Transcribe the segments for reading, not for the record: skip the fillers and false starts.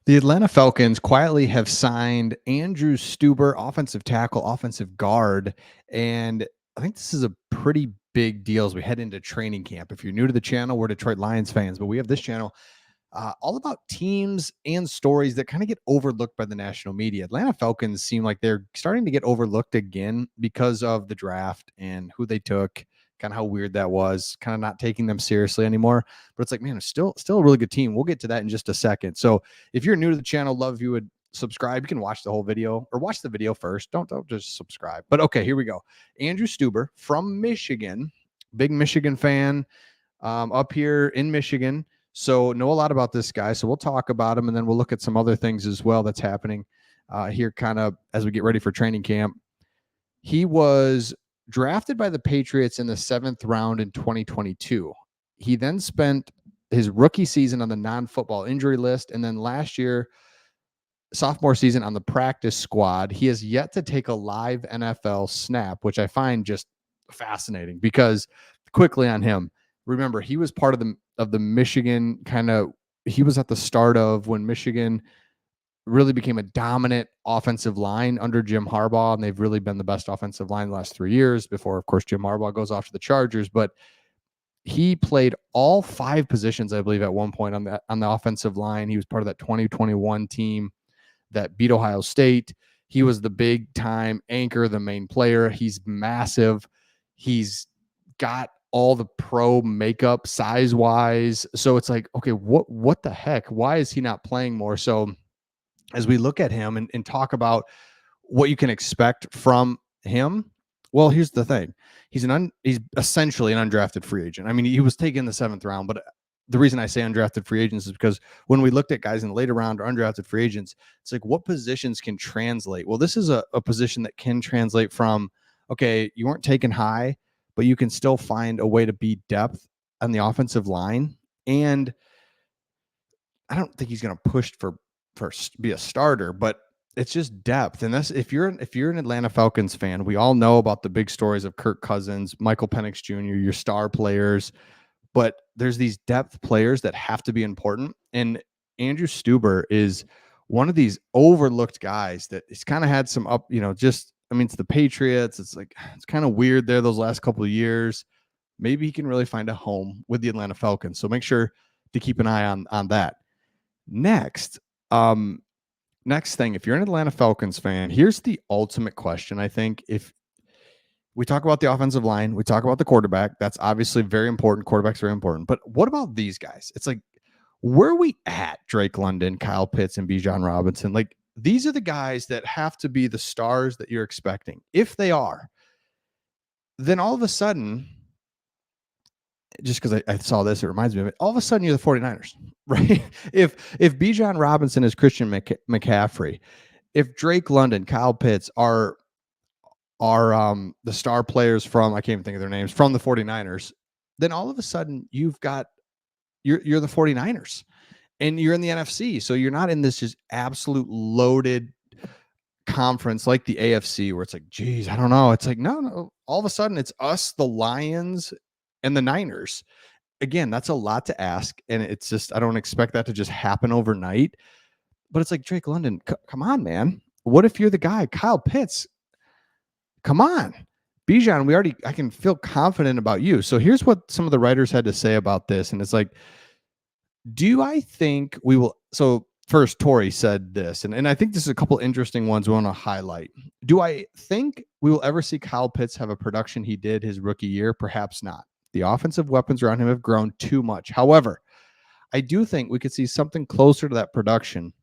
The Atlanta Falcons quietly have signed Andrew Stueber, offensive tackle, offensive guard, and I think this is a pretty big deal as we head into training camp. If you're new to the channel, we're Detroit Lions fans, but we have this channel all about teams and stories that kind of get overlooked by the national media. Atlanta Falcons seem like they're starting to get overlooked again because of the draft and who they took, kind of how weird that was, kind of not taking them seriously anymore. But it's like, man, it's still a really good team. We'll get to that in just a second. So if you're new to the channel, love if you would subscribe. You can watch the whole video or watch the video first. Don't just subscribe. But okay, here we go. Andrew Stueber from Michigan, big Michigan fan, up here in Michigan. So know a lot about this guy. So we'll talk about him, and then we'll look at some other things as well that's happening here kind of as we get ready for training camp. He was drafted by the Patriots in the 7th round in 2022. He then spent his rookie season on the non-football injury list, and then last year, sophomore season, on the practice squad. He has yet to take a live NFL snap, which I find just fascinating because quickly on him, remember, he was part of the Michigan he was at the start of when Michigan really became a dominant offensive line under Jim Harbaugh, and they've really been the best offensive line the last 3 years before, of course, Jim Harbaugh goes off to the Chargers. But he played all 5 positions, I believe, at one point on the offensive line. He was part of that 2021 team that beat Ohio State. He was the big time anchor, the main player. He's massive. He's got all the pro makeup size wise. So it's like, okay, what the heck? Why is he not playing more? So as we look at him and talk about what you can expect from him, well, here's the thing. He's essentially an undrafted free agent. I mean, he was taken in the 7th round, but the reason I say undrafted free agents is because when we looked at guys in the later round or undrafted free agents, it's like, what positions can translate? Well, this is a position that can translate from, okay, you weren't taken high, but you can still find a way to be depth on the offensive line. And I don't think he's going to push for be a starter, but it's just depth. And that's, if you're an Atlanta Falcons fan, we all know about the big stories of Kirk Cousins, Michael Penix Jr., your star players, but there's these depth players that have to be important. And Andrew Stueber is one of these overlooked guys that he's kind of had some up, just, I mean, it's the Patriots. It's like, it's kind of weird there those last couple of years. Maybe he can really find a home with the Atlanta Falcons. So make sure to keep an eye on that. Next thing, if you're an Atlanta Falcons fan, here's the ultimate question. I think if we talk about the offensive line, we talk about the quarterback, that's obviously very important. Quarterback's very important. But what about these guys? It's like, where are we at? Drake London, Kyle Pitts, and Bijan Robinson. Like, these are the guys that have to be the stars that you're expecting. If they are, then all of a sudden, just because I saw this, it reminds me of it. All of a sudden, you're the 49ers, right? If Bijan Robinson is Christian McCaffrey, if Drake London, Kyle Pitts are the star players from, I can't even think of their names, from the 49ers, then all of a sudden you're the 49ers and you're in the NFC. So you're not in this just absolute loaded conference like the AFC where it's like, geez, I don't know. It's like, no. All of a sudden it's us, the Lions, and the Niners. Again, that's a lot to ask. And it's just, I don't expect that to just happen overnight. But it's like, Drake London, come on, man. What if you're the guy? Kyle Pitts, come on. Bijan, I can feel confident about you. So here's what some of the writers had to say about this. And it's like, do I think we will? So first, Tori said this, and I think this is a couple interesting ones we want to highlight. Do I think we will ever see Kyle Pitts have a production he did his rookie year? Perhaps not. The offensive weapons around him have grown too much. However, I do think we could see something closer to that production.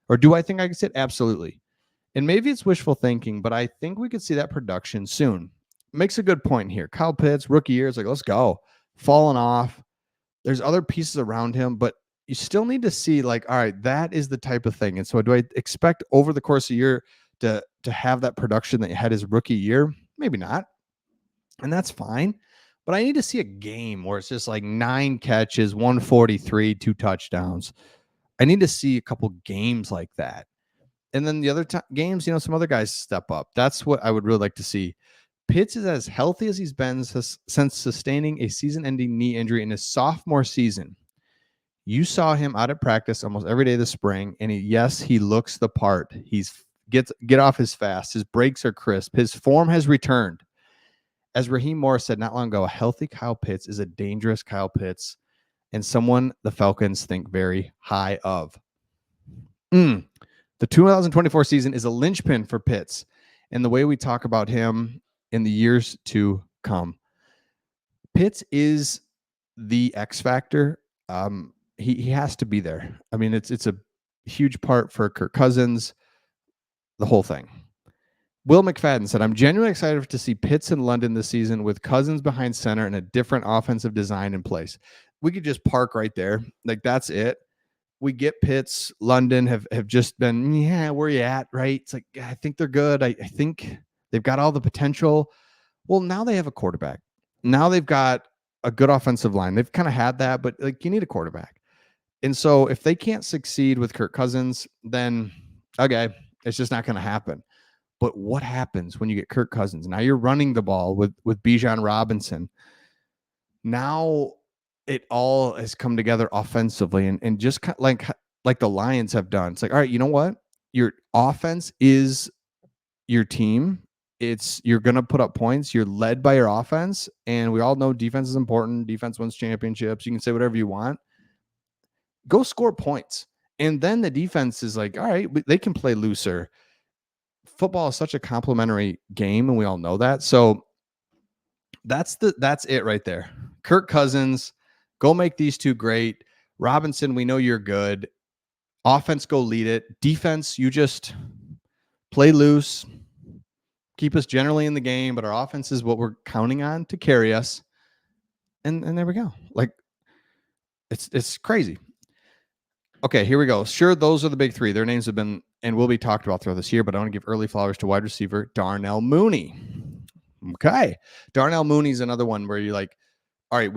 Or do I think I could see it? Absolutely. And maybe it's wishful thinking, but I think we could see that production soon. Makes a good point here. Kyle Pitts, rookie year, is like, let's go. Falling off. There's other pieces around him, but you still need to see, like, all right, that is the type of thing. And so do I expect over the course of the year to have that production that you had his rookie year? Maybe not. And that's fine. But I need to see a game where it's just like 9 catches, 143, 2 touchdowns. I need to see a couple games like that. And then the other games, some other guys step up. That's what I would really like to see. Pitts is as healthy as he's been since sustaining a season-ending knee injury in his sophomore season. You saw him out at practice almost every day this spring, and he looks the part. Get off his fast. His brakes are crisp. His form has returned. As Raheem Morris said not long ago, a healthy Kyle Pitts is a dangerous Kyle Pitts and someone the Falcons think very high of. The 2024 season is a linchpin for Pitts and the way we talk about him in the years to come. Pitts is the X factor. He has to be there. I mean, it's a huge part for Kirk Cousins, the whole thing. Will McFadden said, I'm genuinely excited to see Pitts in London this season with Cousins behind center and a different offensive design in place. We could just park right there. Like, that's it. We get Pitts, London have just been, yeah, where you at, right? It's like, I think they're good. I think they've got all the potential. Well, now they have a quarterback. Now they've got a good offensive line. They've kind of had that, but like, you need a quarterback. And so if they can't succeed with Kirk Cousins, then okay, it's just not going to happen. But what happens when you get Kirk Cousins? Now you're running the ball with Bijan Robinson. Now it all has come together offensively and just kind of like the Lions have done. It's like, all right, you know what? Your offense is your team. You're going to put up points. You're led by your offense. And we all know defense is important. Defense wins championships. You can say whatever you want. Go score points. And then the defense is like, all right, they can play looser. Football is such a complimentary game, and we all know that. So that's it right there. Kirk Cousins, go make these two great. Robinson, we know you're good. Offense, go lead it. Defense, you just play loose. Keep us generally in the game, but our offense is what we're counting on to carry us. And there we go. Like, it's crazy. Okay, here we go. Sure, those are the big three. Their names have been and will be talked about throughout this year, but I want to give early flowers to wide receiver Darnell Mooney. Okay. Darnell Mooney's another one where you're like, all right,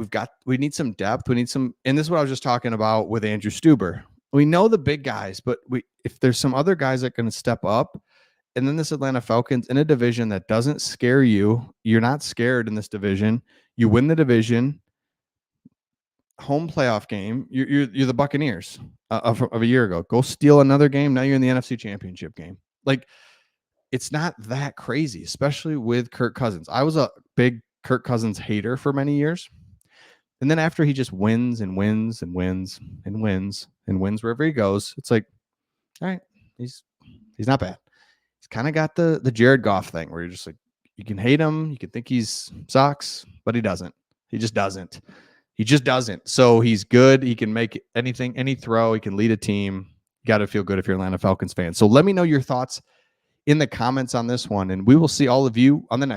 we need some depth. We need some, and this is what I was just talking about with Andrew Stueber. We know the big guys, but if there's some other guys that can step up, and then this Atlanta Falcons in a division that doesn't scare you, you're not scared in this division. You win the division. Home playoff game. You're the Buccaneers of a year ago. Go steal another game. Now you're in the NFC Championship game. Like, it's not that crazy, especially with Kirk Cousins. I was a big Kirk Cousins hater for many years. And then after he just wins and wins and wins and wins and wins wherever he goes, it's like, all right, he's not bad. He's kind of got the Jared Goff thing where you're just like, you can hate him, you can think he's sucks, but he doesn't. He just doesn't. He just doesn't. So he's good. He can make anything, any throw. He can lead a team. You got to feel good if you're an Atlanta Falcons fan. So let me know your thoughts in the comments on this one, and we will see all of you on the next.